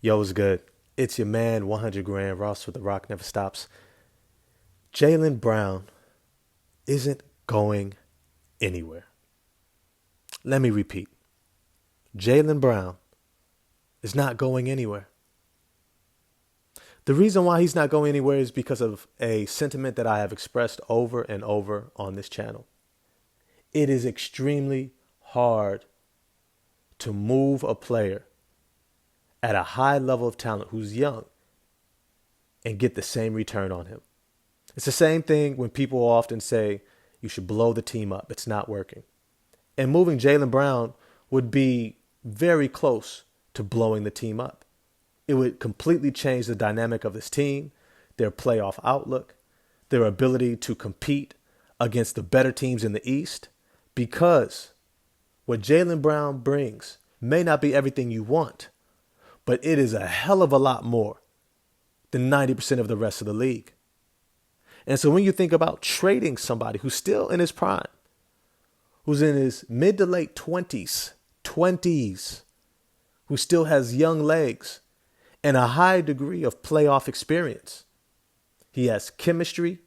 Yo, what's good? It's your man, 100 grand, Ross with the Rock Never Stops. Jaylen Brown isn't going anywhere. Let me repeat. Jaylen Brown is not going anywhere. The reason why he's not going anywhere is because of a sentiment that I have expressed over and over on this channel. It is extremely hard to move a player at a high level of talent who's young and get the same return on him. It's the same thing when people often say you should blow the team up. It's not working. And moving Jaylen Brown would be very close to blowing the team up. It would completely change the dynamic of this team, their playoff outlook, their ability to compete against the better teams in the East, because what Jaylen Brown brings may not be everything you want, but it is a hell of a lot more than 90% of the rest of the league. And so when you think about trading somebody who's still in his prime, who's in his mid to late 20s, who still has young legs and a high degree of playoff experience, he has chemistry,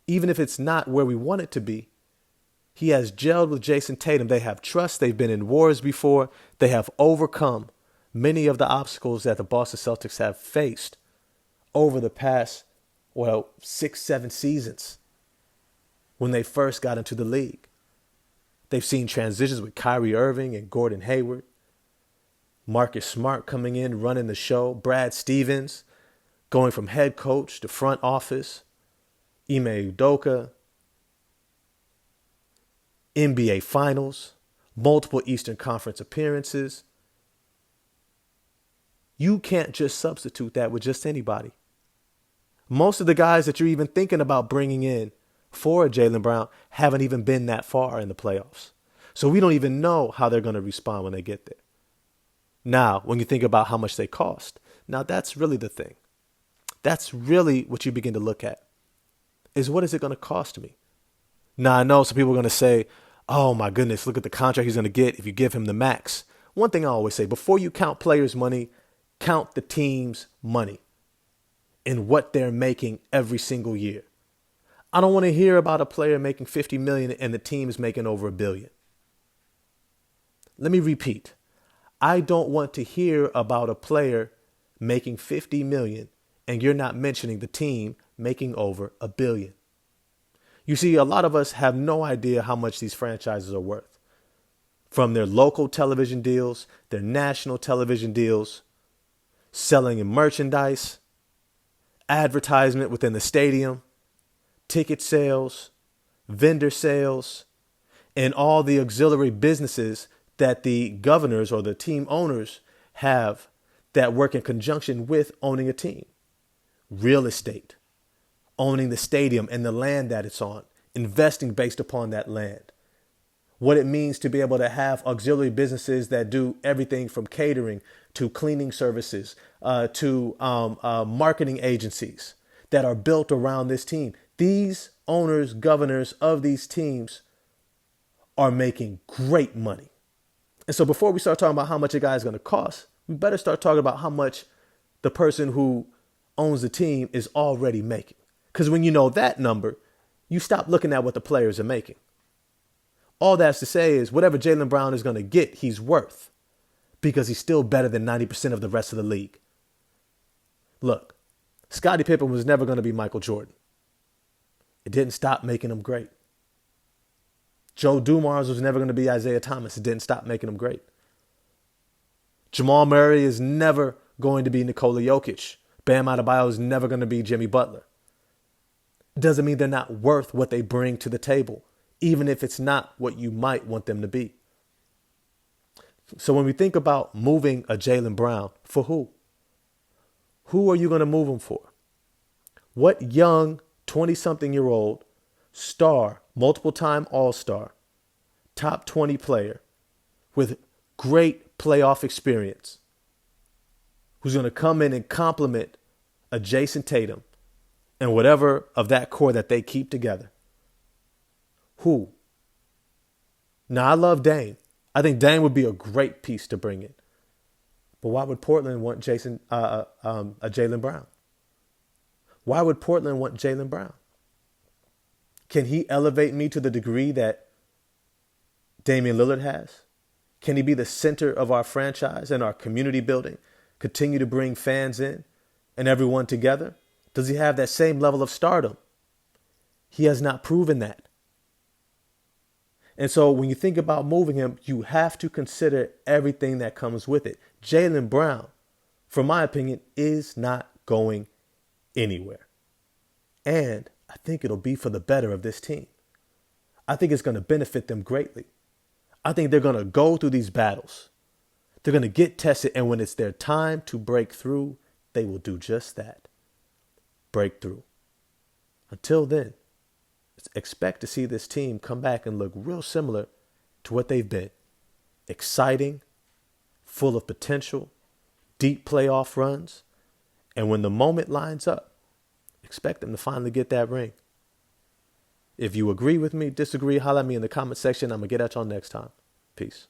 even if it's not where we want it to be. He has gelled with Jason Tatum. They have trust. They've been in wars before. They have overcome many of the obstacles that the Boston Celtics have faced over the past, 6-7 seasons when they first got into the league. They've seen transitions with Kyrie Irving and Gordon Hayward, Marcus Smart coming in, running the show, Brad Stevens going from head coach to front office, Ime Udoka, NBA Finals, multiple Eastern Conference appearances. You can't just substitute that with just anybody. Most of the guys that you're even thinking about bringing in for Jaylen Brown haven't even been that far in the playoffs. So we don't even know how they're going to respond when they get there. Now, when you think about how much they cost, now that's really the thing. That's really what you begin to look at, is what is it going to cost me? Now, I know some people are going to say, oh my goodness, look at the contract he's going to get if you give him the max. One thing I always say, before you count players' money, count the team's money and what they're making every single year. I don't want to hear about a player making $50 million and the team is making over $1 billion. Let me repeat. I don't want to hear about a player making $50 million and you're not mentioning the team making over $1 billion. You see, a lot of us have no idea how much these franchises are worth. From their local television deals, their national television deals, selling in merchandise, advertisement within the stadium, ticket sales, vendor sales, and all the auxiliary businesses that the governors or the team owners have that work in conjunction with owning a team. Real estate, owning the stadium and the land that it's on, investing based upon that land. What it means to be able to have auxiliary businesses that do everything from catering to cleaning services to marketing agencies that are built around this team. These owners, governors of these teams are making great money. And so before we start talking about how much a guy is going to cost, we better start talking about how much the person who owns the team is already making. Because when you know that number, you stop looking at what the players are making. All that's to say is whatever Jaylen Brown is going to get, he's worth, because he's still better than 90% of the rest of the league. Look, Scottie Pippen was never going to be Michael Jordan. It didn't stop making him great. Joe Dumars was never going to be Isaiah Thomas. It didn't stop making him great. Jamal Murray is never going to be Nikola Jokic. Bam Adebayo is never going to be Jimmy Butler. It doesn't mean they're not worth what they bring to the table, even if it's not what you might want them to be. So when we think about moving a Jaylen Brown, for who? Who are you going to move him for? What young 20-something-year-old star, multiple-time All-Star, top 20 player with great playoff experience who's going to come in and complement a Jason Tatum and whatever of that core that they keep together? Who? Now, I love Dame. I think Dame would be a great piece to bring in. But why would Portland want a Jaylen Brown? Why would Portland want Jaylen Brown? Can he elevate me to the degree that Damian Lillard has? Can he be the center of our franchise and our community building? Continue to bring fans in and everyone together? Does he have that same level of stardom? He has not proven that. And so when you think about moving him, you have to consider everything that comes with it. Jaylen Brown, from my opinion, is not going anywhere. And I think it'll be for the better of this team. I think it's going to benefit them greatly. I think they're going to go through these battles. They're going to get tested. And when it's their time to break through, they will do just that. Break through. Until then, expect to see this team come back and look real similar to what they've been. Exciting, full of potential, deep playoff runs. And when the moment lines up, expect them to finally get that ring. If you agree with me, disagree, holler at me in the comment section. I'm going to get at y'all next time. Peace.